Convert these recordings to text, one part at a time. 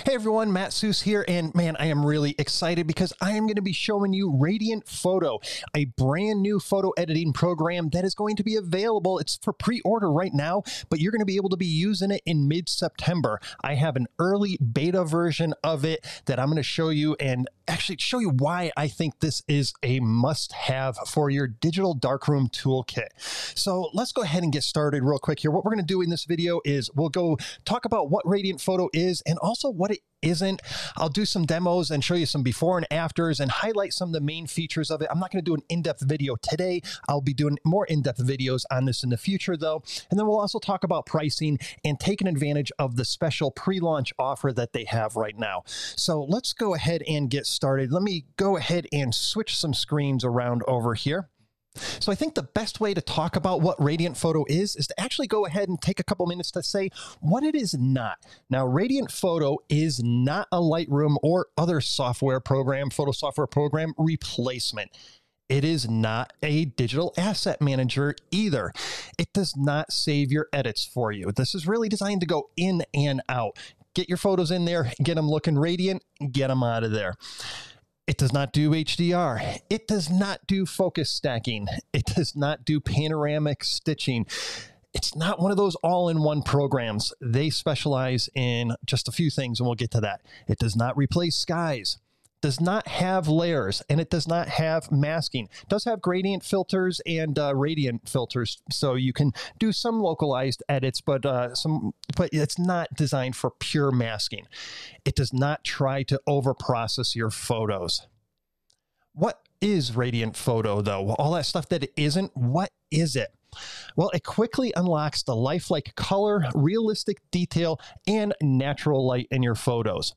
Hey everyone, Matt Suess here, and man, I am really excited because I am going to be showing you Radiant Photo, a brand new photo editing program that is going to be available. It's for pre-order right now, but you're going to be able to be using it in mid-September. I have an early beta version of it that I'm going to show you and actually show you why I think this is a must-have for your digital darkroom toolkit. So let's go ahead and get started real quick here. What we're going to do in this video is we'll go talk about what Radiant Photo is and also what it isn't. I'll do some demos and show you some before and afters and highlight some of the main features of it. I'm not going to do an in-depth video today. I'll be doing more in-depth videos on this in the future though. And then we'll also talk about pricing and taking advantage of the special pre-launch offer that they have right now. So let's go ahead and get started. Let me go ahead and switch some screens around over here. So I think the best way to talk about what Radiant Photo is to actually go ahead and take a couple minutes to say what it is not. Now, Radiant Photo is not a Lightroom or other software program, photo software program replacement. It is not a digital asset manager either. It does not save your edits for you. This is really designed to go in and out. Get your photos in there, get them looking radiant, get them out of there. It does not do HDR. It does not do focus stacking. It does not do panoramic stitching. It's not one of those all-in-one programs. They specialize in just a few things, and we'll get to that. It does not replace skies. Does not have layers, and it does not have masking. It does have gradient filters and radiant filters, so you can do some localized edits, but it's not designed for pure masking. It does not try to overprocess your photos. What is Radiant Photo, though? All that stuff that it isn't, what is it? Well, it quickly unlocks the lifelike color, realistic detail, and natural light in your photos.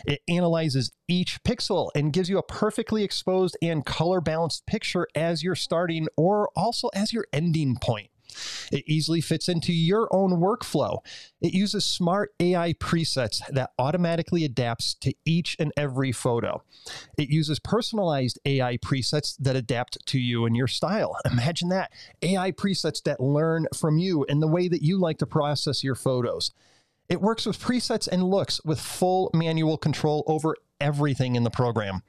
It analyzes each pixel and gives you a perfectly exposed and color balanced picture as your starting or also as your ending point. It easily fits into your own workflow. It uses smart AI presets that automatically adapts to each and every photo. It uses personalized AI presets that adapt to you and your style. Imagine that. AI presets that learn from you and the way that you like to process your photos. It works with presets and looks with full manual control over everything in the program.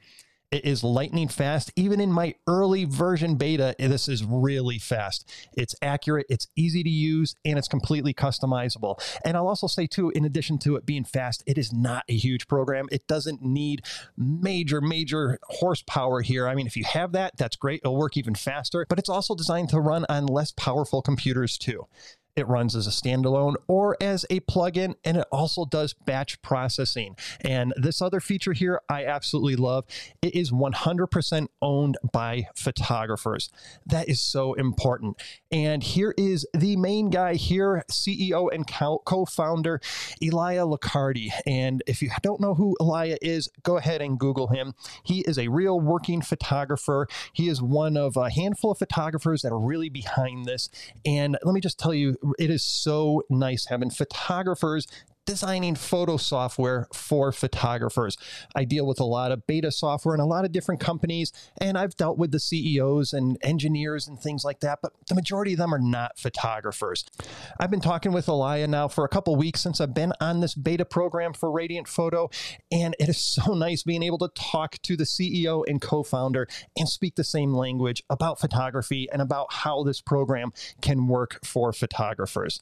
It is lightning fast. Even in my early version beta, this is really fast. It's accurate, it's easy to use, and it's completely customizable. And I'll also say too, in addition to it being fast, it is not a huge program. It doesn't need major horsepower here. I mean, if you have that, that's great. It'll work even faster, but it's also designed to run on less powerful computers too. It runs as a standalone or as a plugin, and it also does batch processing. And this other feature here, I absolutely love. It is 100% owned by photographers. That is so important. And here is the main guy here, CEO and co-founder, Elia Liccardi. And if you don't know who Elia is, go ahead and Google him. He is a real working photographer. He is one of a handful of photographers that are really behind this. And let me just tell you, it is so nice having photographers designing photo software for photographers. I deal with a lot of beta software and a lot of different companies, and I've dealt with the CEOs and engineers and things like that, but the majority of them are not photographers. I've been talking with Elia now for a couple weeks since I've been on this beta program for Radiant Photo, and it is so nice being able to talk to the CEO and co-founder and speak the same language about photography and about how this program can work for photographers.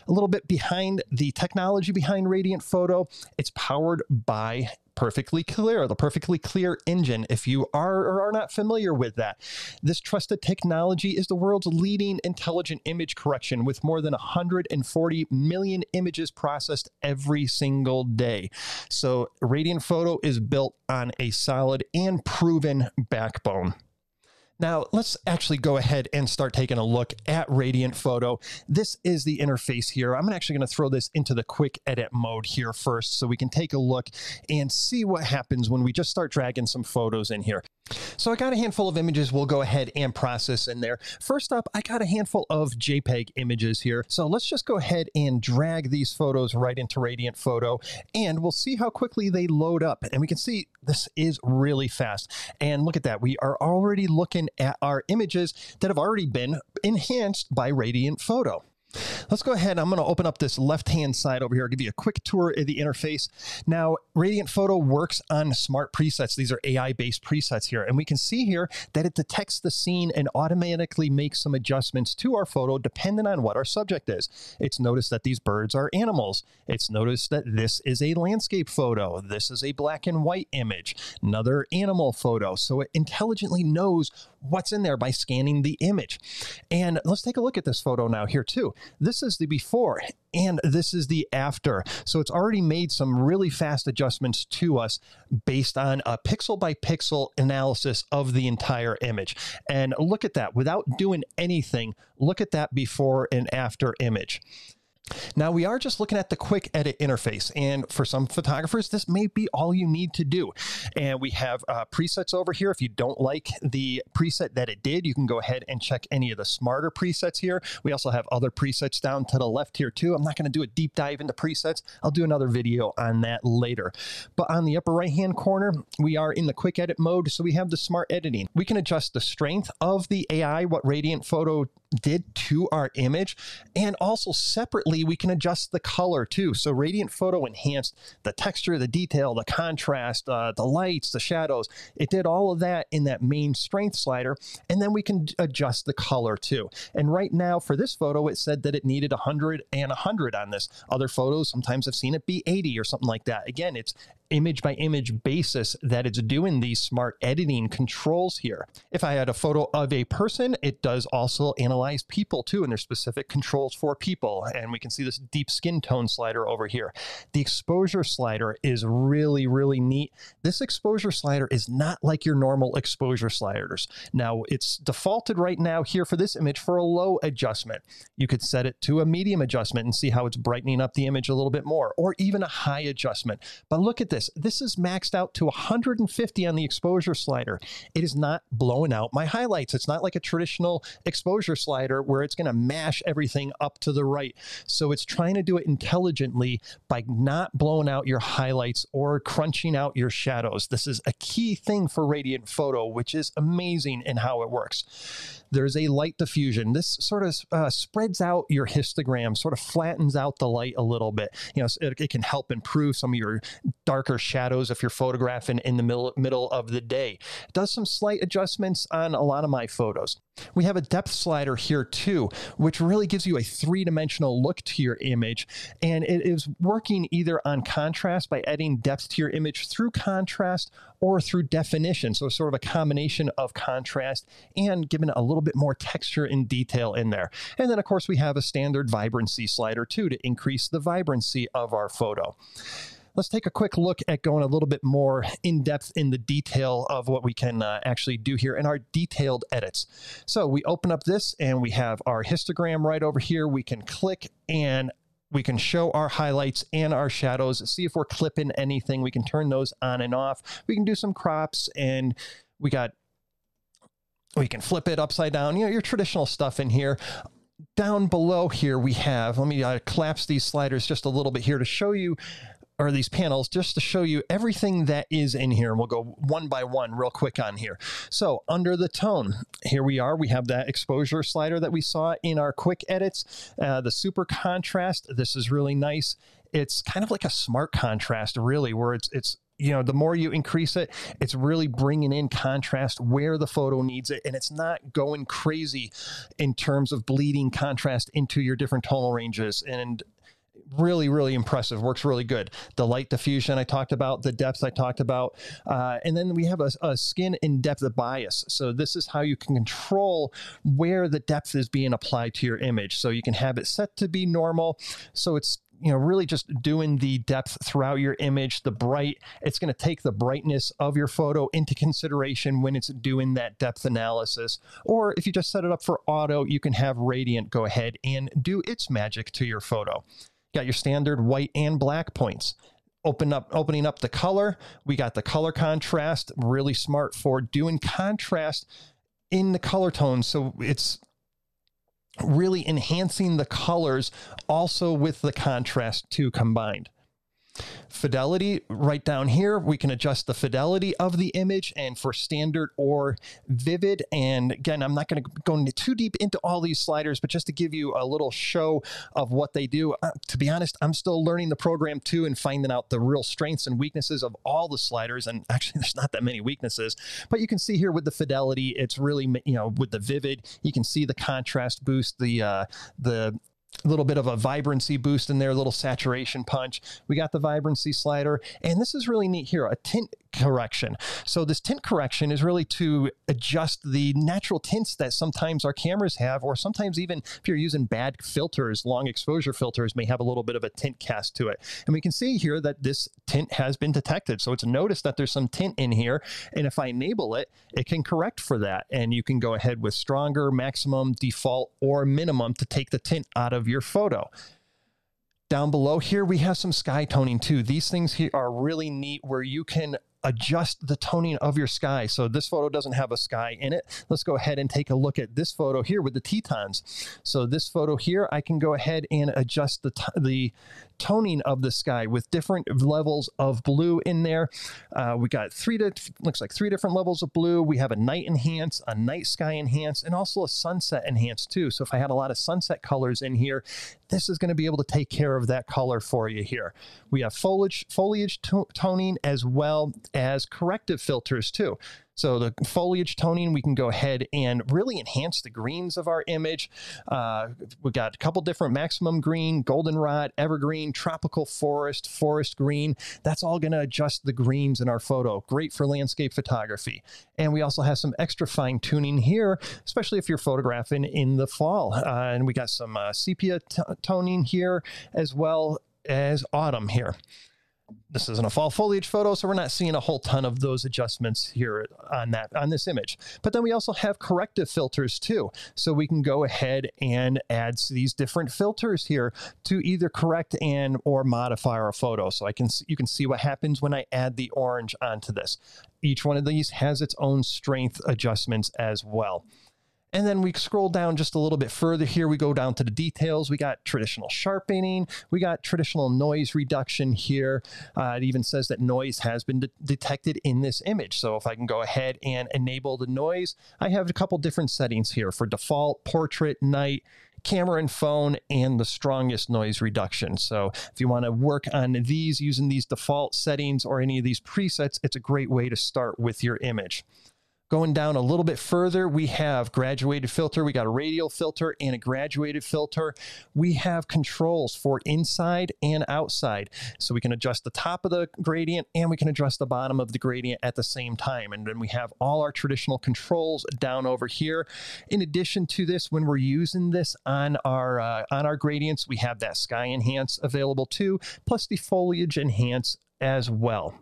A little bit behind the technology behind Radiant Photo, it's powered by Perfectly Clear, the Perfectly Clear engine. If you are or are not familiar with that, this trusted technology is the world's leading intelligent image correction with more than 140 million images processed every single day. So Radiant Photo is built on a solid and proven backbone. Now, let's actually go ahead and start taking a look at Radiant Photo. This is the interface here. I'm actually going to throw this into the quick edit mode here first so we can take a look and see what happens when we just start dragging some photos in here. So I got a handful of images we'll go ahead and process in there. First up, I got a handful of JPEG images here. So let's just go ahead and drag these photos right into Radiant Photo, and we'll see how quickly they load up. And we can see this is really fast. And look at that. We are already looking at our images that have already been enhanced by Radiant Photo. Let's go ahead. I'm going to open up this left-hand side over here. I'll give you a quick tour of the interface. Now, Radiant Photo works on smart presets. These are AI-based presets here. And we can see here that it detects the scene and automatically makes some adjustments to our photo depending on what our subject is. It's noticed that these birds are animals. It's noticed that this is a landscape photo. This is a black and white image. Another animal photo. So it intelligently knows what's in there by scanning the image. And let's take a look at this photo now here too. This is the before and this is the after. So it's already made some really fast adjustments to us based on a pixel by pixel analysis of the entire image. And look at that, without doing anything, look at that before and after image. Now, we are just looking at the quick edit interface, and for some photographers, this may be all you need to do. And we have presets over here. If you don't like the preset that it did, you can go ahead and check any of the smarter presets here. We also have other presets down to the left here too. I'm not going to do a deep dive into presets. I'll do another video on that later. But on the upper right-hand corner, we are in the quick edit mode, so we have the smart editing. We can adjust the strength of the AI, what Radiant Photo did to our image, and also separately we can adjust the color too. So Radiant Photo enhanced the texture, the detail, the contrast, the lights, the shadows. It did all of that in that main strength slider, and then we can adjust the color too. And right now for this photo, it said that it needed 100 and 100 on this. Other photos, sometimes I've seen it be 80 or something like that. Again, it's image by image basis that it's doing these smart editing controls here. If I had a photo of a person, it does also analyze people too, and there's specific controls for people. And we can see this deep skin tone slider over here. The exposure slider is really, really neat. This exposure slider is not like your normal exposure sliders. Now, it's defaulted right now here for this image for a low adjustment. You could set it to a medium adjustment and see how it's brightening up the image a little bit more, or even a high adjustment. But look at this. This is maxed out to 150 on the exposure slider. It is not blowing out my highlights. It's not like a traditional exposure slider where it's going to mash everything up to the right. So it's trying to do it intelligently by not blowing out your highlights or crunching out your shadows. This is a key thing for Radiant Photo, which is amazing in how it works. There's a light diffusion. This sort of spreads out your histogram, sort of flattens out the light a little bit. You know, it can help improve some of your darker shadows if you're photographing in the middle of the day. It does some slight adjustments on a lot of my photos. We have a depth slider here too, which really gives you a three-dimensional look to your image. And it is working either on contrast by adding depth to your image through contrast or through definition. So sort of a combination of contrast and giving it a little bit more texture and detail in there. And then of course we have a standard vibrancy slider too to increase the vibrancy of our photo. Let's take a quick look at going a little bit more in depth in the detail of what we can actually do here in our detailed edits. So we open up this and we have our histogram right over here. We can click and we can show our highlights and our shadows, see if we're clipping anything. We can turn those on and off. We can do some crops, and we can flip it upside down, you know, your traditional stuff in here. Down below here we have, let me collapse these sliders just a little bit here to show you, or these panels, just to show you everything that is in here. And we'll go one by one real quick on here. So under the tone, here we are. We have that exposure slider that we saw in our quick edits. The super contrast, this is really nice. It's kind of like a smart contrast, really, where it's you know, the more you increase it, it's really bringing in contrast where the photo needs it. And it's not going crazy in terms of bleeding contrast into your different tonal ranges. And really, really impressive. Works really good. The light diffusion I talked about, the depth I talked about, and then we have a skin in depth bias. So this is how you can control where the depth is being applied to your image. So you can have it set to be normal. So it's, you know, really just doing the depth throughout your image. The bright, it's going to take the brightness of your photo into consideration when it's doing that depth analysis. Or if you just set it up for auto, you can have Radiant go ahead and do its magic to your photo. Got your standard white and black points. Opening up the color. We got the color contrast, really smart for doing contrast in the color tones. So it's really enhancing the colors also with the contrast too combined. fidelity right down here. We can adjust the fidelity of the image and for standard or vivid. And again, I'm not going to go into too deep into all these sliders, but just to give you a little show of what they do. To be honest, I'm still learning the program too and finding out the real strengths and weaknesses of all the sliders. And actually, there's not that many weaknesses, but you can see here with the fidelity, it's really, with the vivid, you can see the contrast boost, the little bit of a vibrancy boost in there, a little saturation punch. We got the vibrancy slider, and this is really neat here, a tint correction. So this tint correction is really to adjust the natural tints that sometimes our cameras have, or sometimes even if you're using bad filters, long exposure filters may have a little bit of a tint cast to it. And we can see here that this tint has been detected. So it's noticed that there's some tint in here. And if I enable it, it can correct for that. And you can go ahead with stronger, maximum, default, or minimum to take the tint out of your photo. Down below here, we have some sky toning too. These things here are really neat where you can adjust the toning of your sky. So this photo doesn't have a sky in it. Let's go ahead and take a look at this photo here with the Tetons. So this photo here, I can go ahead and adjust the toning of the sky with different levels of blue in there. We got looks like three different levels of blue. We have a night enhance, a night sky enhance, and also a sunset enhance too. So if I had a lot of sunset colors in here, this is going to be able to take care of that color for you here. We have foliage toning as well as corrective filters too. So the foliage toning, we can go ahead and really enhance the greens of our image. We got a couple different maximum green, goldenrod, evergreen, tropical forest, forest green. That's all going to adjust the greens in our photo. Great for landscape photography. And we also have some extra fine tuning here, especially if you're photographing in the fall. And we got some sepia toning here as well as autumn here. This isn't a fall foliage photo, so we're not seeing a whole ton of those adjustments here on this image. But then we also have corrective filters too. So we can go ahead and add these different filters here to either correct and or modify our photo. So you can see what happens when I add the orange onto this. Each one of these has its own strength adjustments as well. And then we scroll down just a little bit further here. We go down to the details. We got traditional sharpening. We got traditional noise reduction here. It even says that noise has been detected in this image. So if I can go ahead and enable the noise, I have a couple different settings here for default, portrait, night, camera and phone, and the strongest noise reduction. So if you want to work on these using these default settings or any of these presets, it's a great way to start with your image. Going down a little bit further, we have graduated filter. We got a radial filter and a graduated filter. We have controls for inside and outside. So we can adjust the top of the gradient and we can adjust the bottom of the gradient at the same time. And then we have all our traditional controls down over here. In addition to this, when we're using this on our gradients, we have that sky enhance available too, plus the foliage enhance as well.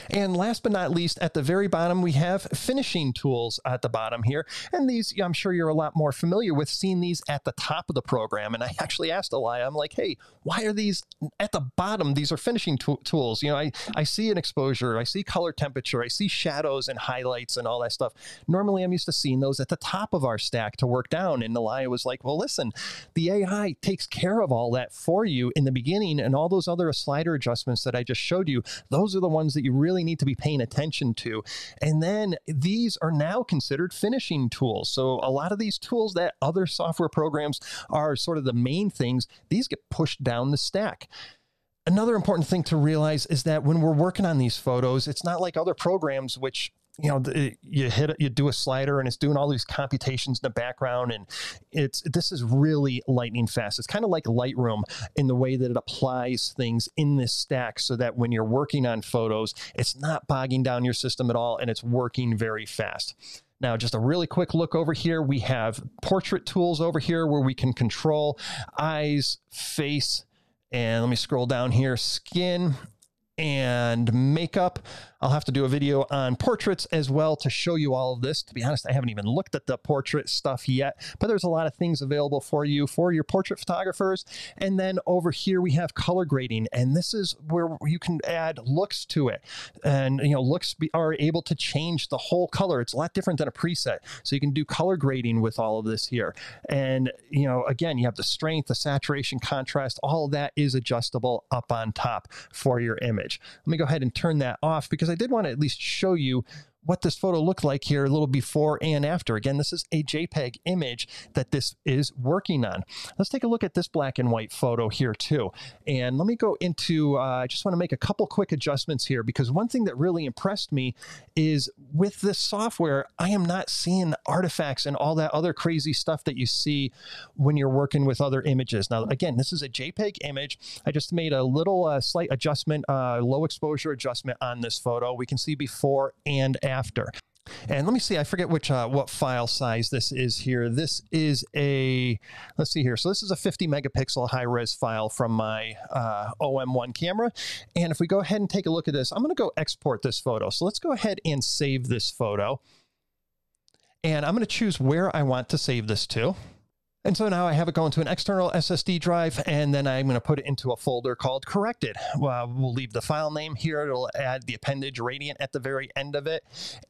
And last but not least, at the very bottom, we have finishing tools at the bottom here. And these, I'm sure you're a lot more familiar with seeing these at the top of the program. And I actually asked Elia, I'm like, hey, why are these at the bottom? These are finishing tools. You know, I see an exposure, I see color temperature, I see shadows and highlights and all that stuff. Normally, I'm used to seeing those at the top of our stack to work down. And Elia was like, well, listen, the AI takes care of all that for you in the beginning, and all those other slider adjustments that I just showed you, those are the ones that you really need to be paying attention to. And then these are now considered finishing tools. So a lot of these tools that other software programs are sort of the main things, these get pushed down the stack. Another important thing to realize is that when we're working on these photos, it's not like other programs, which, you know, you do a slider and it's doing all these computations in the background, and this is really lightning fast. It's kind of like Lightroom in the way that it applies things in this stack so that when you're working on photos, it's not bogging down your system at all and it's working very fast. Now, just a really quick look over here. We have portrait tools over here where we can control eyes, face, and let me scroll down here, skin and makeup. I'll have to do a video on portraits as well to show you all of this. To be honest, I haven't even looked at the portrait stuff yet, but there's a lot of things available for you for your portrait photographers. And then over here we have color grading, and this is where you can add looks to it. And looks are able to change the whole color. It's a lot different than a preset. So you can do color grading with all of this here. And again, you have the strength, the saturation, contrast, all of that is adjustable up on top for your image. Let me go ahead and turn that off because I did want to at least show you what this photo looked like here a little before and after. Again, this is a JPEG image that this is working on. Let's take a look at this black and white photo here too. And let me go into, I just want to make a couple quick adjustments here, because one thing that really impressed me is with this software, I am not seeing artifacts and all that other crazy stuff that you see when you're working with other images. Now, again, this is a JPEG image. I just made a little slight adjustment, low exposure adjustment on this photo. We can see before and after. And let me see, I forget which what file size this is here. This is a, let's see here. So this is a 50 megapixel high-res file from my OM1 camera. And if we go ahead and take a look at this, I'm going to go export this photo. So let's go ahead and save this photo. And I'm going to choose where I want to save this to. And so now I have it going to an external SSD drive, and then I'm going to put it into a folder called Corrected. We'll leave the file name here. It'll add the appendage Radiant at the very end of it.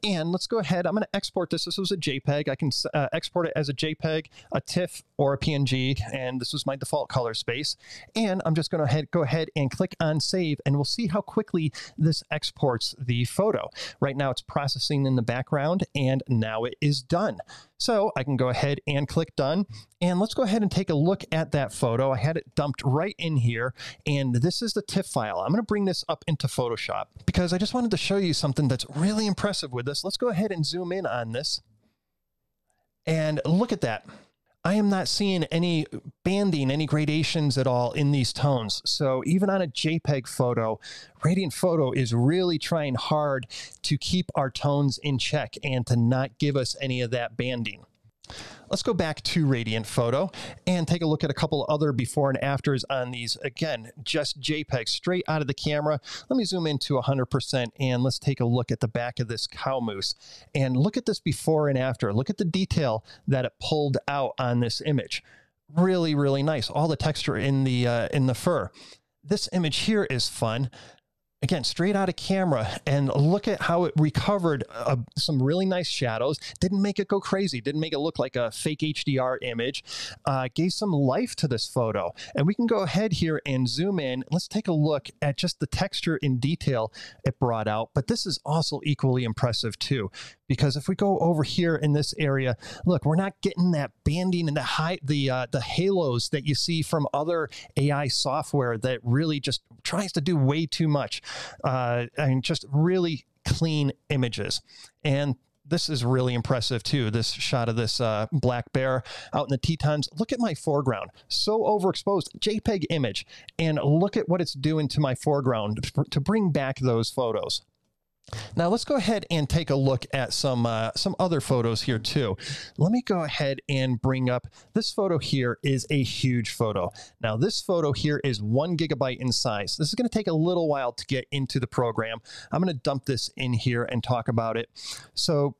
And let's go ahead. I'm going to export this. This was a JPEG. I can export it as a JPEG, a TIFF, or a PNG, and this was my default color space. And I'm just going to go ahead and click on Save, and we'll see how quickly this exports the photo. Right now it's processing in the background, and now it is done. So I can go ahead and click Done. And let's go ahead and take a look at that photo. I had it dumped right in here, and this is the TIFF file. I'm going to bring this up into Photoshop because I just wanted to show you something that's really impressive with this. Let's go ahead and zoom in on this. And look at that. I am not seeing any banding, any gradations at all in these tones. So even on a JPEG photo, Radiant Photo is really trying hard to keep our tones in check and to not give us any of that banding. Let's go back to Radiant Photo and take a look at a couple other before and afters on these. Again, just JPEG straight out of the camera. Let me zoom into 100% and let's take a look at the back of this cow moose. And look at this before and after. Look at the detail that it pulled out on this image. Really, really nice. All the texture in the fur. This image here is fun. Again, straight out of camera, and look at how it recovered some really nice shadows. Didn't make it go crazy. Didn't make it look like a fake HDR image. Gave some life to this photo. And we can go ahead here and zoom in. Let's take a look at just the texture in detail it brought out. But this is also equally impressive too, because if we go over here in this area, look, we're not getting that banding and the halos that you see from other AI software that really just tries to do way too much. And just really clean images. And this is really impressive too. This shot of this black bear out in the Tetons. Look at my foreground. So overexposed. JPEG image. And look at what it's doing to my foreground to bring back those photos. Now let's go ahead and take a look at some other photos here too. Let me go ahead and bring up this photo here. Is a huge photo. Now this photo here is 1 gigabyte in size. This is going to take a little while to get into the program. I'm going to dump this in here and talk about it. So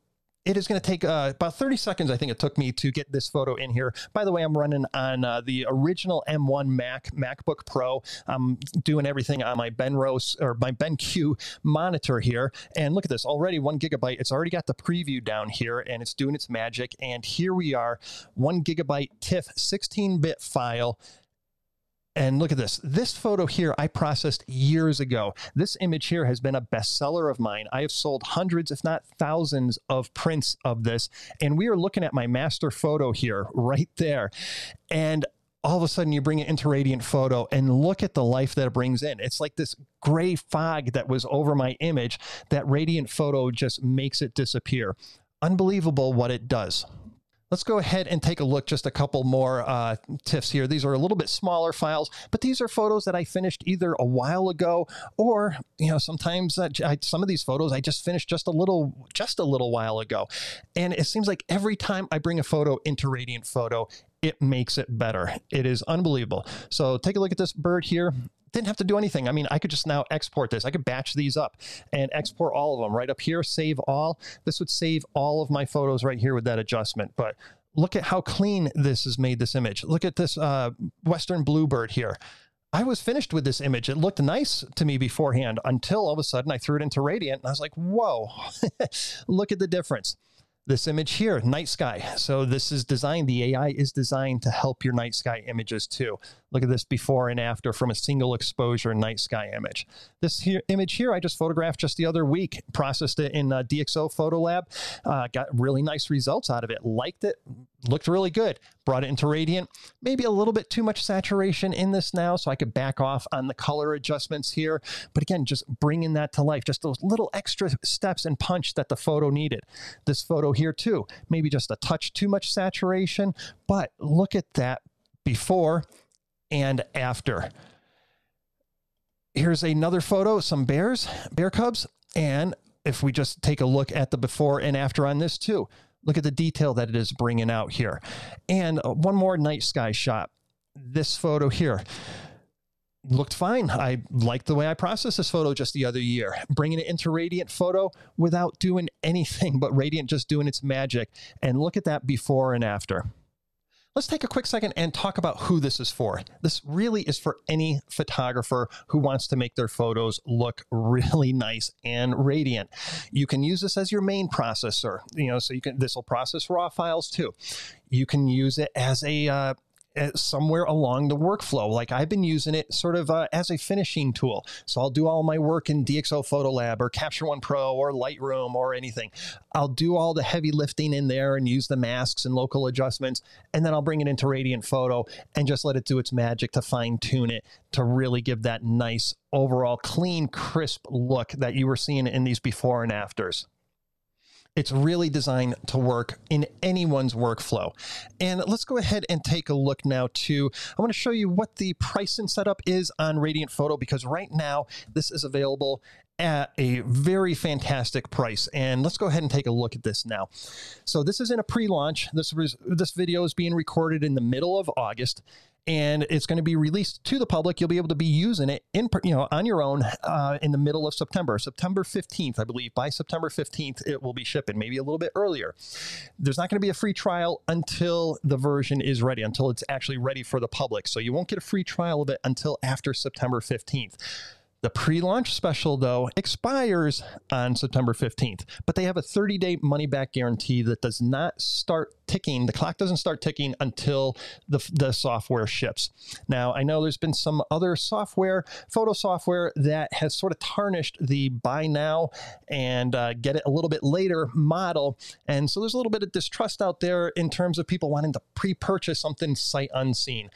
it is going to take about 30 seconds, I think it took me to get this photo in here. By the way, I'm running on the original M1 MacBook Pro. I'm doing everything on my BenQ monitor here. And look at this, already 1 gigabyte. It's already got the preview down here, and it's doing its magic. And here we are, 1 gigabyte TIFF 16-bit file. And look at this. This photo here I processed years ago. This image here has been a bestseller of mine. I have sold hundreds, if not thousands, of prints of this. And we are looking at my master photo here, right there. And all of a sudden you bring it into Radiant Photo and look at the life that it brings in. It's like this gray fog that was over my image that Radiant Photo just makes it disappear. Unbelievable what it does. Let's go ahead and take a look, just a couple more TIFFs here. These are a little bit smaller files, but these are photos that I finished either a while ago or, sometimes some of these photos I just finished just a little while ago. And it seems like every time I bring a photo into Radiant Photo, it makes it better. It is unbelievable. So take a look at this bird here. didn't have to do anything. I mean, I could just now export this. I could batch these up and export all of them right up here, save all. This would save all of my photos right here with that adjustment. But look at how clean this has made this image. Look at this Western Bluebird here. I was finished with this image. It looked nice to me beforehand until all of a sudden I threw it into Radiant and I was like, whoa, look at the difference. This image here, night sky. So this is designed, the AI is designed to help your night sky images too. Look at this before and after from a single exposure night sky image. This here, image here, I just photographed just the other week, processed it in DxO Photo Lab, got really nice results out of it, liked it, looked really good, brought it into Radiant. Maybe a little bit too much saturation in this now, so I could back off on the color adjustments here. But again, just bringing that to life, just those little extra steps and punch that the photo needed. This photo here too, maybe just a touch too much saturation, but look at that before and after. Here's another photo, some bear cubs. And if we just take a look at the before and after on this too, look at the detail that it is bringing out here. And one more night sky shot. This photo here looked fine. I liked the way I processed this photo just the other year. Bringing it into Radiant Photo without doing anything but Radiant just doing its magic. And look at that before and after. Let's take a quick second and talk about who this is for. This really is for any photographer who wants to make their photos look really nice and radiant. You can use this as your main processor, so this will process raw files too. You can use it as a somewhere along the workflow. Like I've been using it sort of as a finishing tool. So I'll do all my work in DxO Photo Lab or Capture One Pro or Lightroom or anything. I'll do all the heavy lifting in there and use the masks and local adjustments. And then I'll bring it into Radiant Photo and just let it do its magic to fine tune it to really give that nice overall clean, crisp look that you were seeing in these before and afters. It's really designed to work in anyone's workflow. And let's go ahead and take a look now to, I want to show you what the pricing setup is on Radiant Photo, because right now this is available at a very fantastic price. And let's go ahead and take a look at this now. So this is in a pre-launch. This video is being recorded in the middle of August. And it's going to be released to the public. You'll be able to be using it on your own in the middle of September 15th, I believe. By September 15th, it will be shipping, maybe a little bit earlier. There's not going to be a free trial until the version is ready, until it's actually ready for the public. So you won't get a free trial of it until after September 15th. The pre-launch special, though, expires on September 15th, but they have a 30-day money-back guarantee that does not start ticking. The clock doesn't start ticking until the software ships. Now, I know there's been some other software, photo software, that has sort of tarnished the buy now and get it a little bit later model. And so there's a little bit of distrust out there in terms of people wanting to pre-purchase something sight unseen.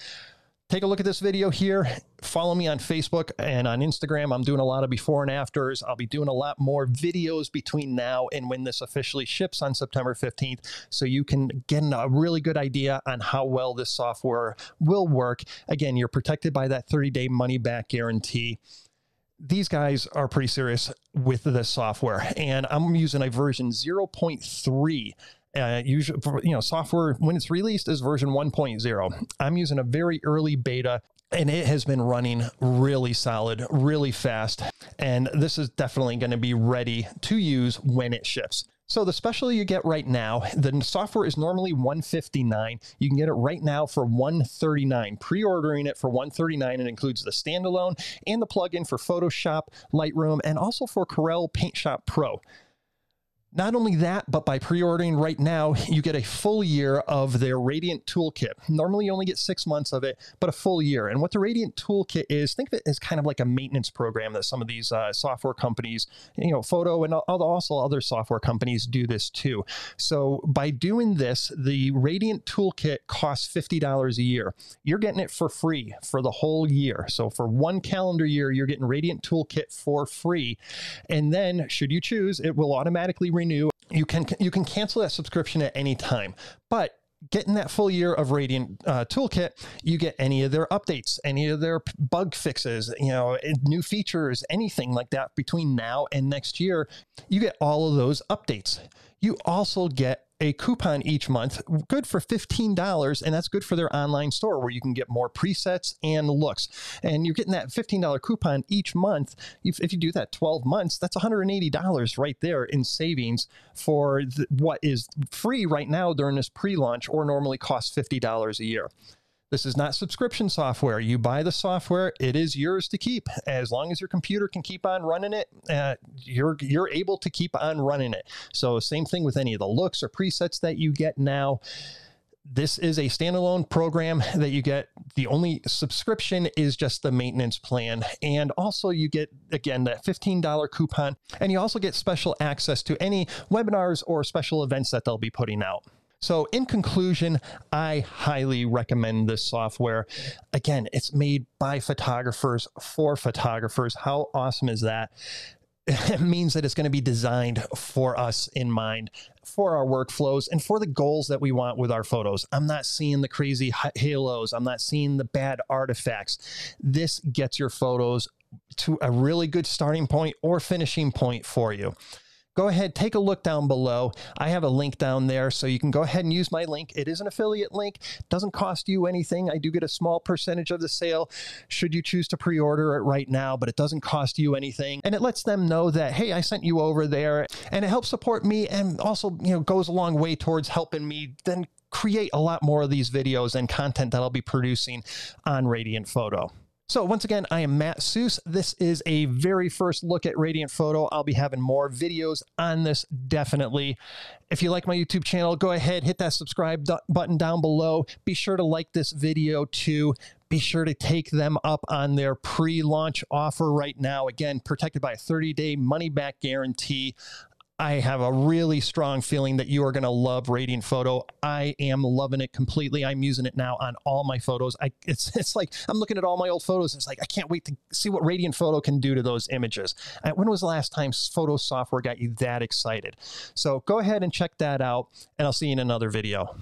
Take a look at this video here. Follow me on Facebook and on Instagram. I'm doing a lot of before and afters. I'll be doing a lot more videos between now and when this officially ships on September 15th, so you can get a really good idea on how well this software will work. Again, you're protected by that 30-day money-back guarantee. These guys are pretty serious with this software, and I'm using a version 0.3. Usually, software, when it's released, is version 1.0. I'm using a very early beta, and it has been running really solid, really fast. And this is definitely going to be ready to use when it ships. So the special you get right now, the software is normally $159. You can get it right now for $139. Pre-ordering it for $139. It includes the standalone and the plugin for Photoshop, Lightroom, and also for Corel Paint Shop Pro. Not only that, but by pre-ordering right now, you get a full year of their Radiant Toolkit. Normally, you only get 6 months of it, but a full year. And what the Radiant Toolkit is, think of it as kind of like a maintenance program that some of these software companies, photo and also other software companies do this too. So by doing this, the Radiant Toolkit costs $50 a year. You're getting it for free for the whole year. So for 1 calendar year, you're getting Radiant Toolkit for free. And then, should you choose, it will automatically renew. You can cancel that subscription at any time, but getting that full year of Radiant Toolkit, you get any of their updates, any of their bug fixes, new features, anything like that between now and next year. You get all of those updates. You also get a coupon each month, good for $15, and that's good for their online store where you can get more presets and looks. And you're getting that $15 coupon each month. If you do that 12 months, that's $180 right there in savings for what is free right now during this pre-launch or normally costs $50 a year. This is not subscription software. You buy the software, it is yours to keep. As long as your computer can keep on running it, you're able to keep on running it. So same thing with any of the looks or presets that you get now. This is a standalone program that you get. The only subscription is just the maintenance plan. And also you get, again, that $15 coupon. And you also get special access to any webinars or special events that they'll be putting out. So in conclusion, I highly recommend this software. Again, it's made by photographers for photographers. How awesome is that? It means that it's going to be designed for us in mind, for our workflows and for the goals that we want with our photos. I'm not seeing the crazy halos. I'm not seeing the bad artifacts. This gets your photos to a really good starting point or finishing point for you. Go ahead, take a look down below. I have a link down there, so you can go ahead and use my link. It is an affiliate link. Doesn't cost you anything. I do get a small percentage of the sale should you choose to pre-order it right now, but it doesn't cost you anything. And it lets them know that, hey, I sent you over there, and it helps support me and also, goes a long way towards helping me then create a lot more of these videos and content that I'll be producing on Radiant Photo. So once again, I am Matt Suess. This is a very first look at Radiant Photo. I'll be having more videos on this, definitely. If you like my YouTube channel, go ahead, hit that subscribe button down below. Be sure to like this video too. Be sure to take them up on their pre-launch offer right now. Again, protected by a 30-day money-back guarantee. I have a really strong feeling that you are going to love Radiant Photo. I am loving it completely. I'm using it now on all my photos. It's like I'm looking at all my old photos. It's like I can't wait to see what Radiant Photo can do to those images. When was the last time photo software got you that excited? So go ahead and check that out, and I'll see you in another video.